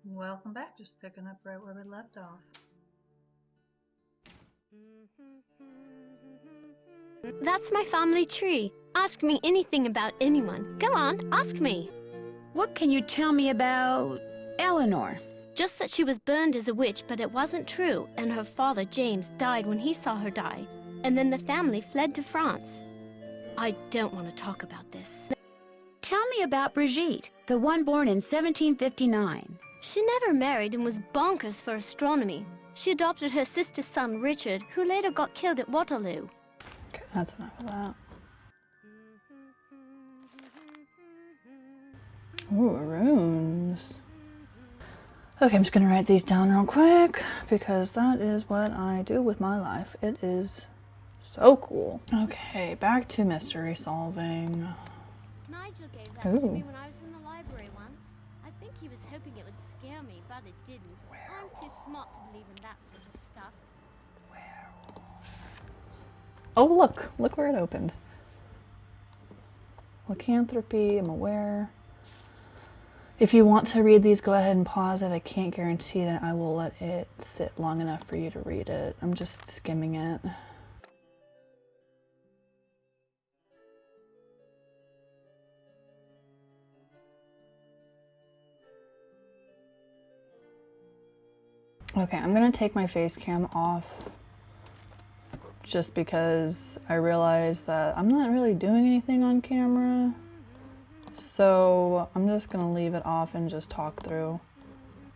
Welcome back, just picking up right where we left off. That's my family tree. Ask me anything about anyone. Go on, ask me. What can you tell me about Eleanor? Just that she was burned as a witch, but it wasn't true, and her father, James, died when he saw her die. And then the family fled to France. I don't want to talk about this. Tell me about Brigitte, the one born in 1759. She never married and was bonkers for astronomy. She adopted her sister's son, Richard, who later got killed at Waterloo. Okay, that's enough of that. Ooh, runes. Okay, I'm just gonna write these down real quick because that is what I do with my life. It is so cool. Okay, back to mystery solving. Nigel gave that to me when I was in the library once. I think he was hoping it would scare me, but it didn't. I'm too smart to believe in that sort of stuff. Oh, look where it opened. Lycanthropy, I'm aware. If you want to read these, go ahead and pause it. I can't guarantee that I will let it sit long enough for you to read it. I'm just skimming it. Okay, I'm gonna take my face cam off just because I realize that I'm not really doing anything on camera. So I'm just gonna leave it off and just talk through.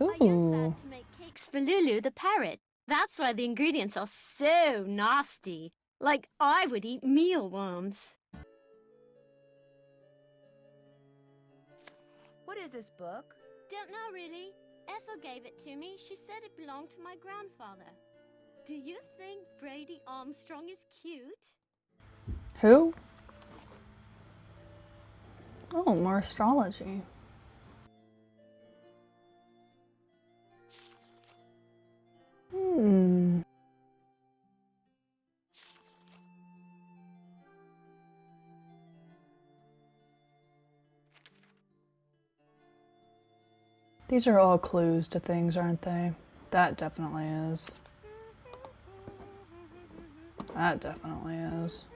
Ooh. I use that to make cakes for Lulu the parrot. That's why the ingredients are so nasty. Like I would eat mealworms. What is this book? Don't know really. Ethel gave it to me. She said it belonged to my grandfather. Do you think Brady Armstrong is cute? Who? Oh, more astrology. These are all clues to things, aren't they? That definitely is. That definitely is.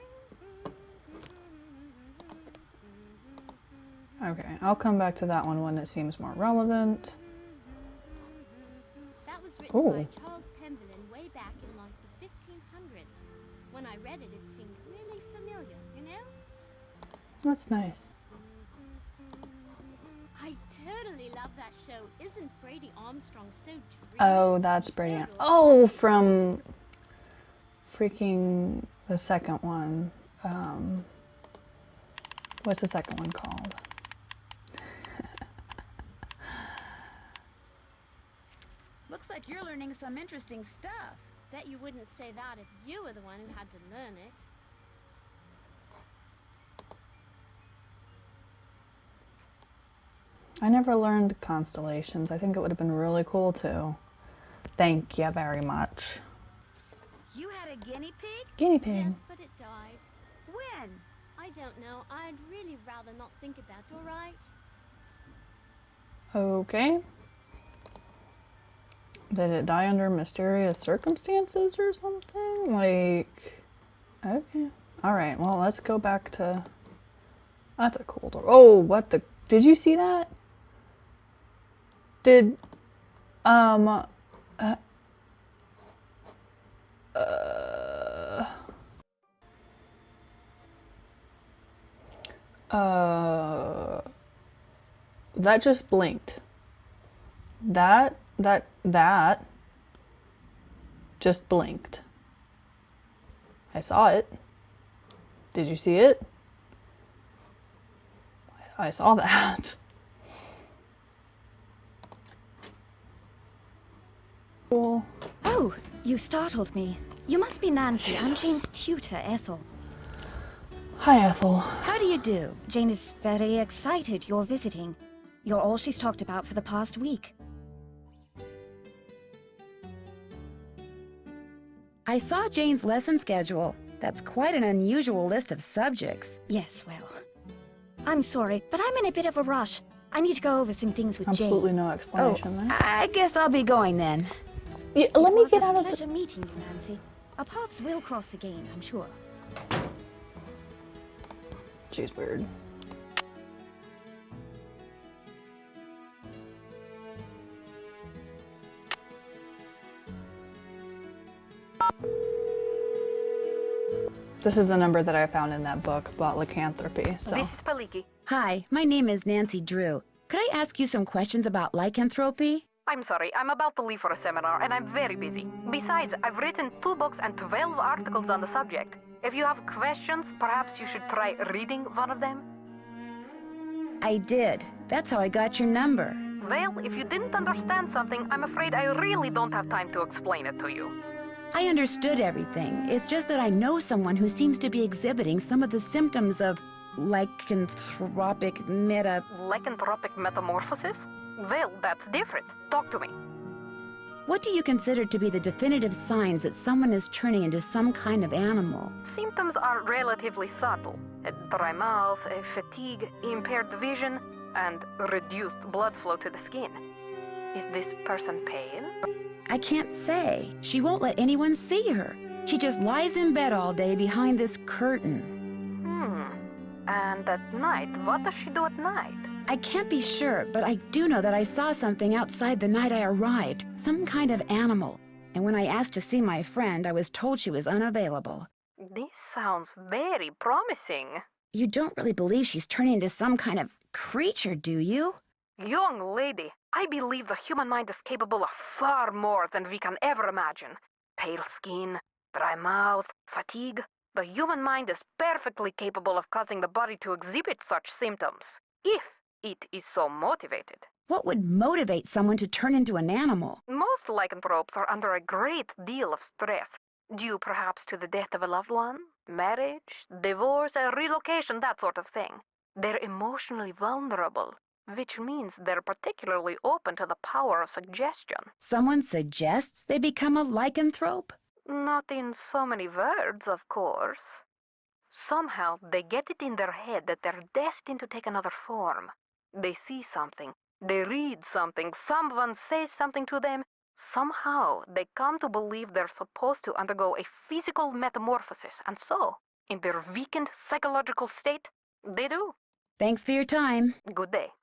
Okay, I'll come back to that one when it seems more relevant. That was written by Charles Pemberlin way back in like the 1500s. When I read it, it seemed really familiar, you know? That's nice. I totally love that show. Isn't Brady Armstrong so dreamy? Oh, that's Brady. Oh, from freaking the second one. What's the second one called? Looks like you're learning some interesting stuff. Bet you wouldn't say that if you were the one who had to learn it. I never learned constellations. I think it would have been really cool too. Thank you very much. You had a guinea pig? Guinea pig. Yes, but it died. When? I don't know. I'd really rather not think about it, alright? Okay. Did it die under mysterious circumstances or something? Like, okay. Alright, well, let's go back to... That's a cool door. Oh, what the... Did you see that? Did... That just blinked. That just blinked. I saw it. Did you see it? I saw that. Cool. Oh, you startled me. You must be Nancy. I'm Jane's tutor, Ethel. Hi, Ethel. How do you do? Jane is very excited you're visiting. You're all she's talked about for the past week. I saw Jane's lesson schedule. That's quite an unusual list of subjects. Yes, well, I'm sorry, but I'm in a bit of a rush. I need to go over some things with Jane. Absolutely no explanation there. I guess I'll be going then. Yeah, let me get It out was of a the... pleasure meeting you, Nancy. Our paths will cross again, I'm sure. She's weird. This is the number that I found in that book about lycanthropy, so... This is Paliki. Hi, my name is Nancy Drew. Could I ask you some questions about lycanthropy? I'm sorry, I'm about to leave for a seminar and I'm very busy. Besides, I've written 2 books and 12 articles on the subject. If you have questions, perhaps you should try reading one of them. I did. That's how I got your number. Well, if you didn't understand something, I'm afraid I really don't have time to explain it to you. I understood everything. It's just that I know someone who seems to be exhibiting some of the symptoms of lycanthropic Lycanthropic metamorphosis? Well, that's different. Talk to me. What do you consider to be the definitive signs that someone is turning into some kind of animal? Symptoms are relatively subtle. A dry mouth, fatigue, impaired vision, and reduced blood flow to the skin. Is this person pale? I can't say. She won't let anyone see her. She just lies in bed all day behind this curtain. And at night, what does she do at night? I can't be sure, but I do know that I saw something outside the night I arrived. Some kind of animal. And when I asked to see my friend, I was told she was unavailable. This sounds very promising. You don't really believe she's turning into some kind of creature, do you? Young lady, I believe the human mind is capable of far more than we can ever imagine. Pale skin, dry mouth, fatigue. The human mind is perfectly capable of causing the body to exhibit such symptoms, if it is so motivated. What would motivate someone to turn into an animal? Most lycanthropes are under a great deal of stress, due perhaps to the death of a loved one, marriage, divorce, a relocation, that sort of thing. They're emotionally vulnerable, which means they're particularly open to the power of suggestion. Someone suggests they become a lycanthrope? Not in so many words, of course. Somehow they get it in their head that they're destined to take another form. They see something, they read something, someone says something to them. Somehow they come to believe they're supposed to undergo a physical metamorphosis, and so, in their weakened psychological state, they do. Thanks for your time. Good day.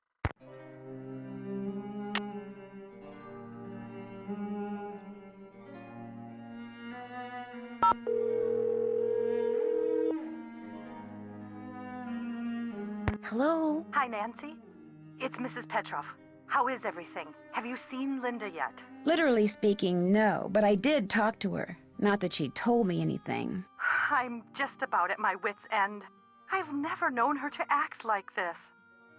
Hello? Hi, Nancy. It's Mrs. Petroff. How is everything? Have you seen Linda yet? Literally speaking, no, but I did talk to her. Not that she told me anything. I'm just about at my wit's end. I've never known her to act like this.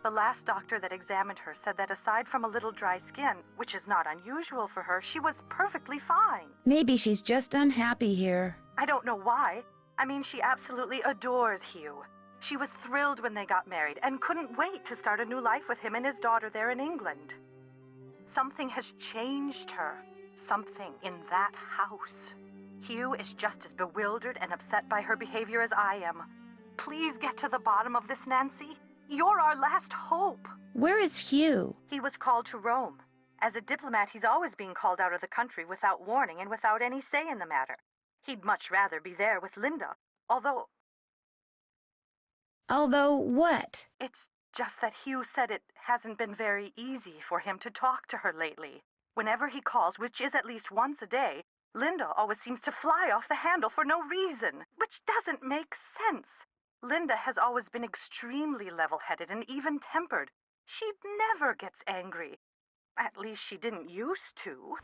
The last doctor that examined her said that aside from a little dry skin, which is not unusual for her, she was perfectly fine. Maybe she's just unhappy here. I don't know why. I mean, she absolutely adores Hugh. She was thrilled when they got married and couldn't wait to start a new life with him and his daughter there in England. Something has changed her. Something in that house. Hugh is just as bewildered and upset by her behavior as I am. Please get to the bottom of this, Nancy. You're our last hope. Where is Hugh? He was called to Rome. As a diplomat, he's always being called out of the country without warning and without any say in the matter. He'd much rather be there with Linda, although what? it's just that Hugh said it hasn't been very easy for him to talk to her lately. Whenever he calls, which is at least once a day, Linda always seems to fly off the handle for no reason, which doesn't make sense. Linda has always been extremely level-headed and even-tempered. She never gets angry. At least she didn't used to.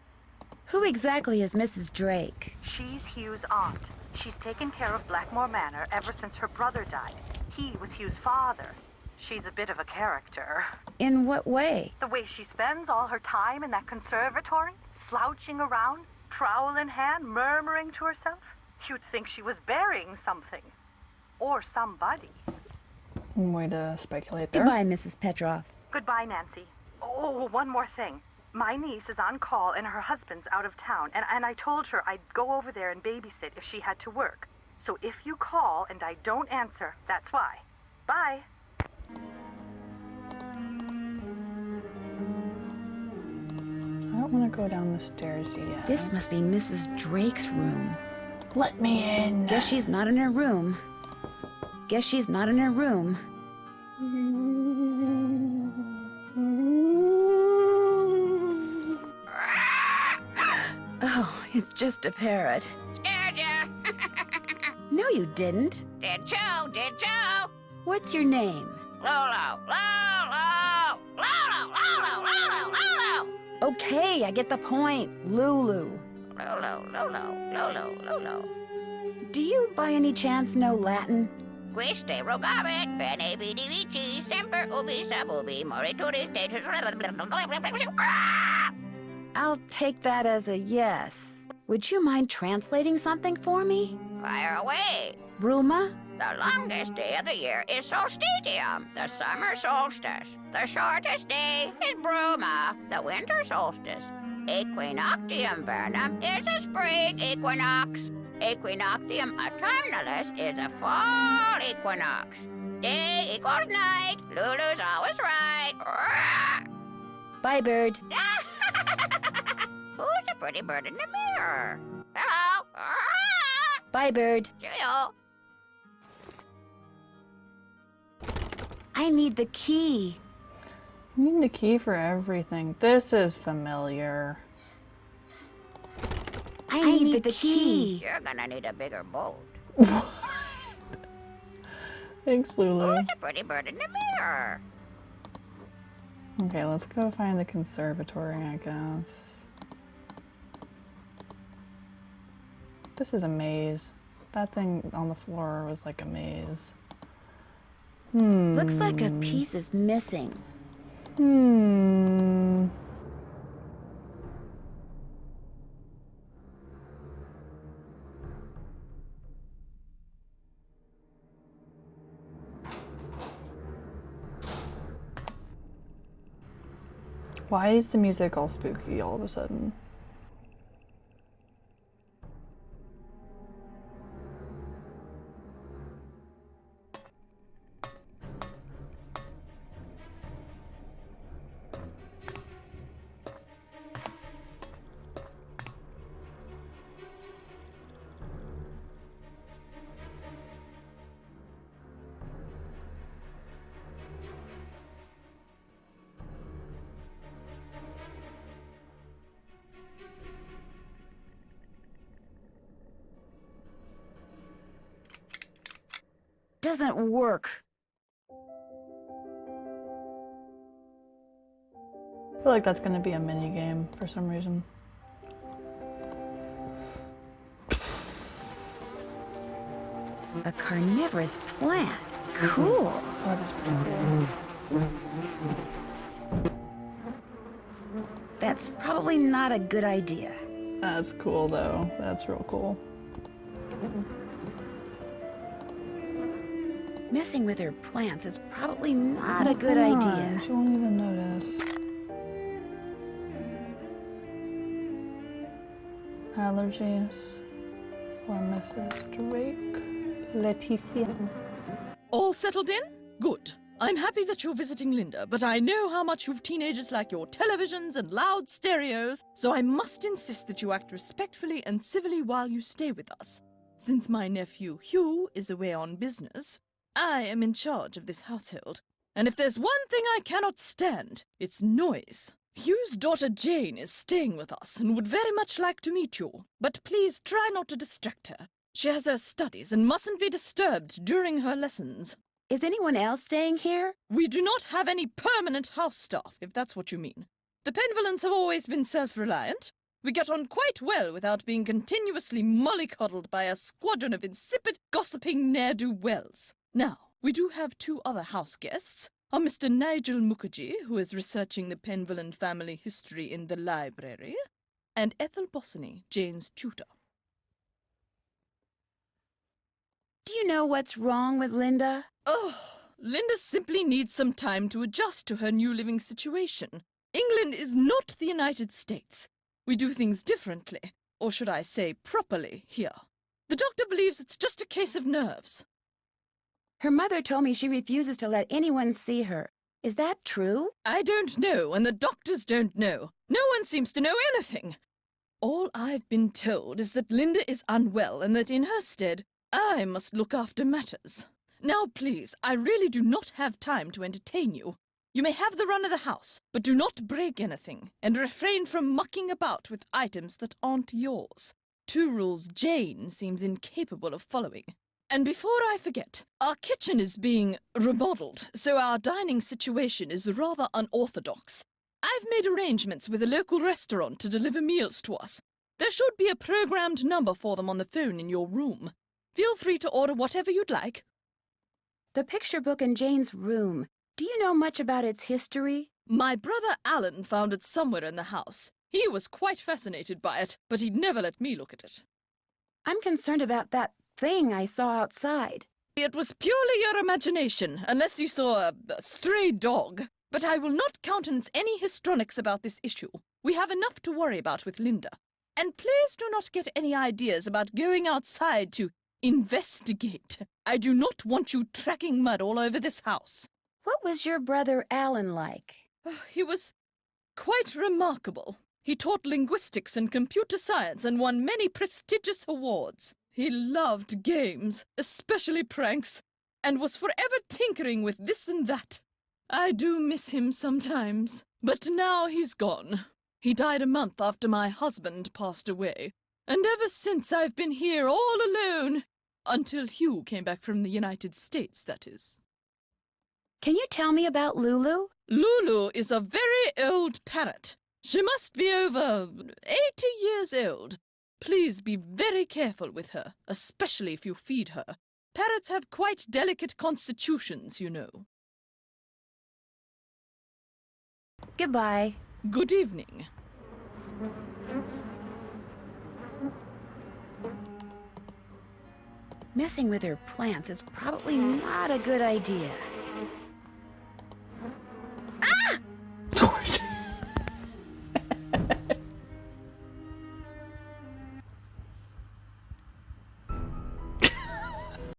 Who exactly is Mrs. Drake? She's Hugh's aunt. She's taken care of Blackmoor Manor ever since her brother died. He was Hugh's father. She's a bit of a character. In what way? The way she spends all her time in that conservatory, slouching around, trowel in hand, murmuring to herself. You'd think she was burying something. Or somebody. Way to speculate there. Goodbye, Mrs. Petroff. Goodbye, Nancy. Oh, one more thing. My niece is on call and her husband's out of town, and I told her I'd go over there and babysit if she had to work. So if you call and I don't answer, that's why. Bye. don't want to go down the stairs yet. This must be Mrs. Drake's room. Let me in. Guess she's not in her room. Guess she's not in her room. Oh, it's just a parrot. Scared ya? No, you didn't. Did you? What's your name? Lolo, Lolo, Lolo, Lolo, Lolo, Lolo. Okay, I get the point. Lulu. Lolo, Lolo, Lolo, Lolo. Do you by any chance know Latin? Quiste rogavit, bene vidi vici, semper ubi sub ubi, morituri status. I'll take that as a yes. Would you mind translating something for me? Fire away. Bruma? The longest day of the year is solstitium, the summer solstice. The shortest day is bruma, the winter solstice. Equinoctium vernum is a spring equinox. Equinoctium autumnalis is a fall equinox. Day equals night. Lulu's always right. Bye, bird. Who's the pretty bird in the mirror? Hello. Bye, bird. Cheerio. I need the key. I need the key for everything. This is familiar. I need the key. You're gonna need a bigger boat. Thanks, Lulu. Who's the pretty bird in the mirror? Okay, let's go find the conservatory, I guess. This is a maze. That thing on the floor was like a maze. Looks like a piece is missing. Why is the music all spooky all of a sudden? Doesn't work. I feel like that's gonna be a mini game for some reason. A carnivorous plant. Cool. Oh, that's pretty cool. That's probably not a good idea. That's cool though. That's real cool. Messing with her plants is probably not a good Come on, idea. she won't even notice. Allergies for Mrs. Drake. Leticia. All settled in? Good. I'm happy that you're visiting Linda, but I know how much you teenagers like your televisions and loud stereos, so I must insist that you act respectfully and civilly while you stay with us. Since my nephew Hugh is away on business, I am in charge of this household, and if there's one thing I cannot stand, it's noise. Hugh's daughter Jane is staying with us and would very much like to meet you, but please try not to distract her. She has her studies and mustn't be disturbed during her lessons. Is anyone else staying here? We do not have any permanent house staff, if that's what you mean. The Penvillans have always been self-reliant. We get on quite well without being continuously mollycoddled by a squadron of insipid, gossiping ne'er-do-wells. Now, we do have two other house guests, a Mr. Nigel Mukherjee, who is researching the Penvillan family history in the library, and Ethel Bossany, Jane's tutor. Do you know what's wrong with Linda? Oh, Linda simply needs some time to adjust to her new living situation. England is not the United States. We do things differently, or should I say properly, here. The doctor believes it's just a case of nerves. Her mother told me she refuses to let anyone see her. Is that true? I don't know, and the doctors don't know. No one seems to know anything. All I've been told is that Linda is unwell and that in her stead, I must look after matters. Now, please, I really do not have time to entertain you. You may have the run of the house, but do not break anything, and refrain from mucking about with items that aren't yours. 2 rules Jane seems incapable of following. And before I forget, our kitchen is being remodeled, so our dining situation is rather unorthodox. I've made arrangements with a local restaurant to deliver meals to us. There should be a programmed number for them on the phone in your room. Feel free to order whatever you'd like. The picture book in Jane's room. Do you know much about its history? My brother Alan found it somewhere in the house. He was quite fascinated by it, but he'd never let me look at it. I'm concerned about that thing I saw outside. It was purely your imagination, unless you saw a stray dog. But I will not countenance any histrionics about this issue. We have enough to worry about with Linda. And please do not get any ideas about going outside to investigate. I do not want you tracking mud all over this house. What was your brother Alan like? He was quite remarkable. He taught linguistics and computer science and won many prestigious awards. He loved games, especially pranks, and was forever tinkering with this and that. I do miss him sometimes, but now he's gone. He died a month after my husband passed away, and ever since I've been here all alone. Until Hugh came back from the United States, that is. Can you tell me about Lulu? Lulu is a very old parrot. She must be over 80 years old. Please be very careful with her, especially if you feed her. Parrots have quite delicate constitutions, you know. Goodbye. Good evening. Messing with her plants is probably not a good idea.